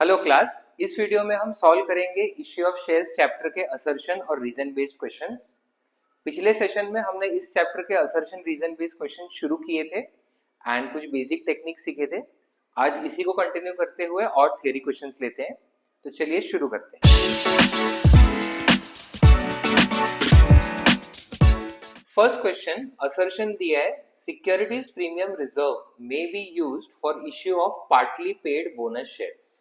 Hello class, इस video में हम सॉल्व करेंगे इश्यू ऑफ शेयर्स चैप्टर के असर्शन और रीजन बेस्ड क्वेश्चंस। पिछले सेशन में हमने इस चैप्टर के असर्शन रीजन बेस्ड क्वेश्चन शुरू किए थे एंड कुछ बेसिक टेक्निक सीखे थे। आज इसी को कंटिन्यू करते हुए और थ्योरी क्वेश्चंस लेते हैं। तो चलिए शुरू करते हैं। फर्स्ट क्वेश्चन, असर्शन दिया है securities premium reserve may be used for issue of partly paid bonus shares.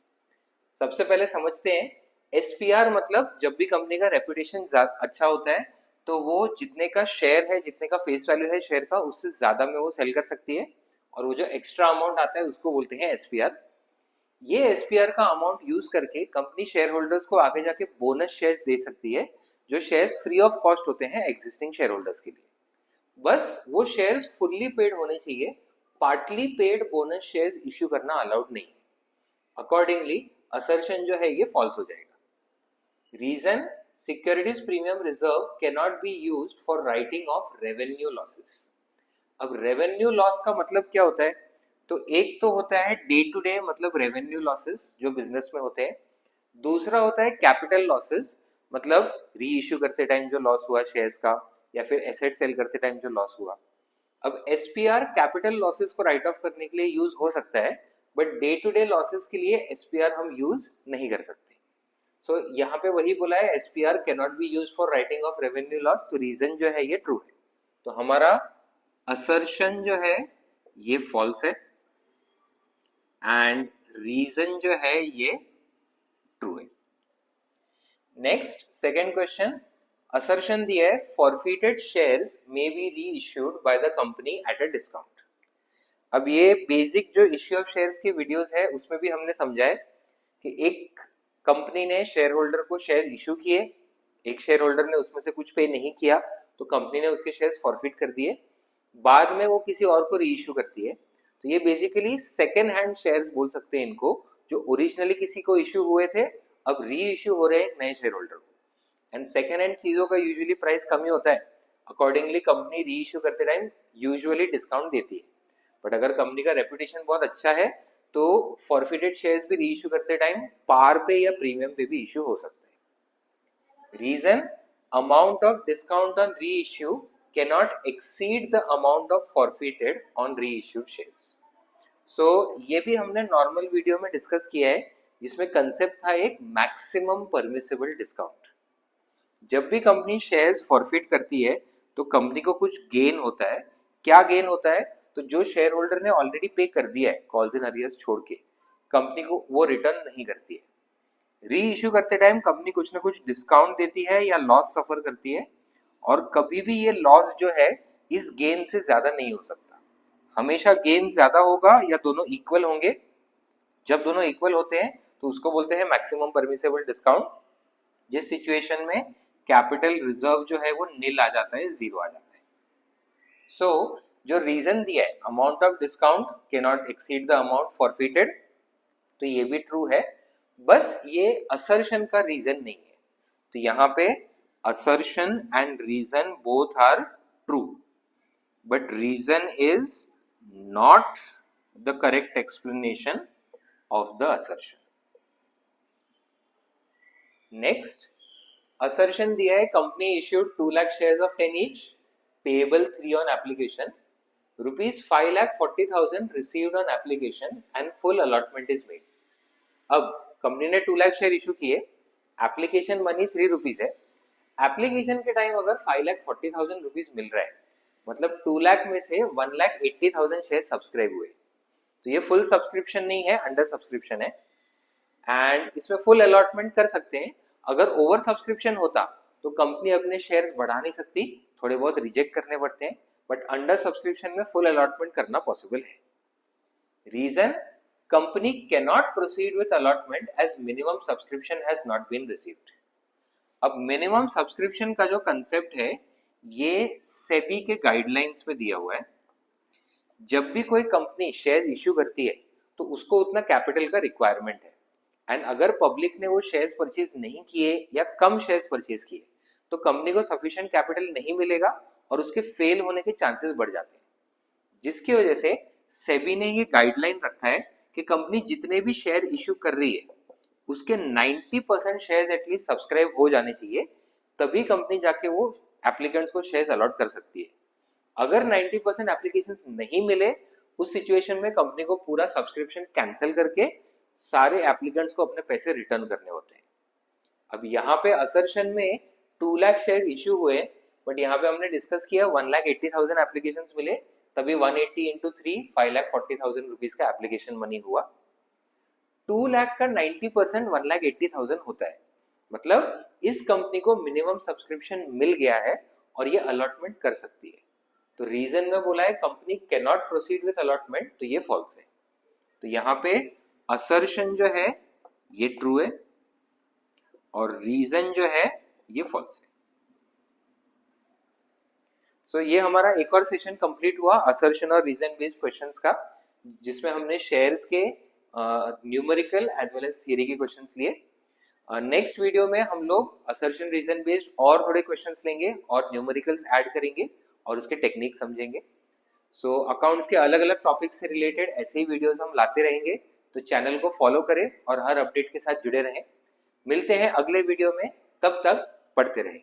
सबसे पहले समझते हैं एसपीआर मतलब जब भी कंपनी का रेपुटेशन अच्छा होता है तो वो जितने का शेयर है, जितने का फेस वैल्यू है शेयर का, उससे ज्यादा में वो सेल कर सकती है और वो जो एक्स्ट्रा अमाउंट आता है उसको बोलते हैं एसपीआर। ये एसपीआर का अमाउंट यूज करके कंपनी शेयर होल्डर्स को आगे जाके बोनस शेयर्स दे सकती है, जो शेयर्स फ्री ऑफ कॉस्ट होते हैं एग्जिस्टिंग शेयर होल्डर्स के लिए। बस वो शेयर्स फुल्ली पेड होने चाहिए, partly paid bonus shares issue करना अलाउड नहीं है। अकॉर्डिंगली असर्शन जो है ये फॉल्स हो जाएगा। Reason, securities premium reserve can not be used for writing off revenue losses. अब रेवेन्यू लॉस का मतलब क्या होता है? तो एक तो होता है डे टू डे मतलब रेवेन्यू लॉसेस जो बिजनेस में होते हैं, दूसरा होता है कैपिटल लॉसेस मतलब री इश्यू करते टाइम जो लॉस हुआ शेयर्स का, या फिर एसेट सेल करते टाइम जो लॉस हुआ। अब एसपीआर कैपिटल लॉसेस को राइट ऑफ करने के लिए यूज हो सकता है, but day to day losses के लिए एसपीआर हम यूज नहीं कर सकते। सो यहाँ पे वही बोला है SPR can not B use for writing off revenue loss, तो रीजन जो है ये ट्रू है। तो हमारा असर्शन जो है ये फॉल्स है एंड रीजन जो है ये ट्रू है। नेक्स्ट सेकेंड क्वेश्चन, असर्शन दिया है फॉरफिटेड शेयर्स मे बी री issued by the company at a discount. अब ये बेसिक जो इश्यू ऑफ शेयर्स की वीडियोस है उसमें भी हमने समझा है कि एक कंपनी ने शेयर होल्डर को शेयर्स इशू किए, एक शेयर होल्डर ने उसमें से कुछ पे नहीं किया तो कंपनी ने उसके शेयर्स फॉरफिट कर दिए, बाद में वो किसी और को री इशू करती है। तो ये बेसिकली सेकेंड हैंड शेयर्स बोल सकते हैं इनको, जो ओरिजिनली किसी को इशू हुए थे अब री इशू हो रहे हैं एक नए शेयर होल्डर को। एंड सेकेंड हैंड चीजों का यूजुअली प्राइस कम ही होता है, अकॉर्डिंगली कंपनी री इशू करते टाइम यूजुअली डिस्काउंट देती है। बट अगर कंपनी का रेपुटेशन बहुत अच्छा है तो फॉरफिटेड शेयर्स भी री इशू करते टाइम पार पे या प्रीमियम पे भी इशू हो सकते हैं। Reason, amount of discount on reissue can not exceed the amount of forfeited on reissued shares. So ये भी हमने नॉर्मल वीडियो में डिस्कस किया है, जिसमें कंसेप्ट था एक मैक्सिमम परमिसिबल डिस्काउंट। जब भी कंपनी शेयर्स फॉरफिट करती है तो कंपनी को कुछ गेन होता है। क्या गेन होता है? तो जो शेयर होल्डर ने ऑलरेडी पे कर दिया है कॉल्स इन अरियर्स छोड़ के, कंपनी को वो रिटर्न नहीं करती है। री इश्यू करते टाइम कंपनी कुछ ना कुछ डिस्काउंट देती है या लॉस सफर करती है, और कभी भी ये लॉस जो है इस गेन से ज्यादा नहीं हो सकता। हमेशा गेन ज्यादा होगा या दोनों इक्वल होंगे। जब दोनों इक्वल होते हैं तो उसको बोलते हैं मैक्सिमम परमिसेबल डिस्काउंट, जिस सिचुएशन में कैपिटल रिजर्व जो है वो नील आ जाता है, जीरो आ जाता है। सो जो रीजन दिया है amount of discount can not exceed the amount forfeited, तो ये भी ट्रू है, बस ये असर्शन का रीजन नहीं है। तो यहाँ पे assertion and reason both are true, but reason is not the correct explanation of the assertion. Next, assertion दिया है company issued 2 lakh shares of 10 each, payable 3 on application, rupees 5,40,000 received on application and full allotment is made। अब company ने 2 lakh share issue किए, application money 3 rupees है। Application के time अगर 5,40,000 rupees मिल रहा है मतलब 2 लाख में से 1,80,000 शेयर सब्सक्राइब हुए, तो ये फुल सब्सक्रिप्शन नहीं है, अंडर सब्सक्रिप्शन है एंड इसमें फुल अलॉटमेंट कर सकते हैं। अगर ओवर सब्सक्रिप्शन होता तो कंपनी अपने शेयर्स बढ़ा नहीं सकती, थोड़े बहुत रिजेक्ट करने पड़ते हैं, बट अंडर सब्सक्रिप्शन में फुल अलॉटमेंट करना पॉसिबल है। Reason, company can not proceed with allotment as minimum subscription has not been received. अब मिनिमम सब्सक्रिप्शन का जो कंसेप्ट है ये सेबी के गाइडलाइंस में दिया हुआ है। जब भी कोई कंपनी शेयर इश्यू करती है तो उसको उतना कैपिटल का रिक्वायरमेंट है, एंड अगर पब्लिक ने वो शेयर्स परचेज नहीं किए या कम शेयर्स परचेज किए तो कंपनी को सफिशिएंट कैपिटल नहीं मिलेगा और उसके फेल होने के चांसेस बढ़ जाते हैं, जिसकी वजह से सेबी ने ये गाइडलाइन रखा है कि कंपनी जितने भी शेयर इश्यू कर रही है उसके 90% शेयर्स एटलीस्ट सब्सक्राइब हो जाने चाहिए, तभी कंपनी जाके वो एप्लीकेंट्स को शेयर्स अलॉट कर सकती है। अगर 90% एप्लीकेशन नहीं मिले, उस सिचुएशन में कंपनी को पूरा सब्सक्रिप्शन कैंसिल करके सारे एप्लीकेंट्स को अपने पैसे रिटर्न करने होते हैं। अब यहाँ पे असर्शन में 2 लाख शेयर इश्यू हुए, बट यहाँ पे हमने डिस्कस किया 1,80,000 एप्लीकेशन मिले, तभी 180 इंटू 3 5,40,000 रुपीज का एप्लीकेशन मनी हुआ। 2 लाख का 90% 1,80,000 होता है, मतलब इस कंपनी को मिनिमम सब्सक्रिप्शन मिल गया है और ये अलॉटमेंट कर सकती है। तो रीजन में बोला है company can not proceed with allotment, तो ये फॉल्स है। तो यहाँ पे असर्शन जो है ये ट्रू है और रीजन जो है ये फॉल्स है। सो ये हमारा एक और सेशन कंप्लीट हुआ असर्शन और रीजन बेस्ड क्वेश्चंस का, जिसमें हमने शेयर्स के numerical as well as theory के क्वेश्चंस लिए। नेक्स्ट वीडियो में हम लोग असर्शन रीजन बेस्ड और थोड़े क्वेश्चंस लेंगे और न्यूमेरिकल्स ऐड करेंगे और उसके टेक्निक समझेंगे। सो अकाउंट्स के अलग अलग टॉपिक से रिलेटेड ऐसे ही वीडियोस हम लाते रहेंगे, तो चैनल को फॉलो करें और हर अपडेट के साथ जुड़े रहें। मिलते हैं अगले वीडियो में, तब तक पढ़ते रहें।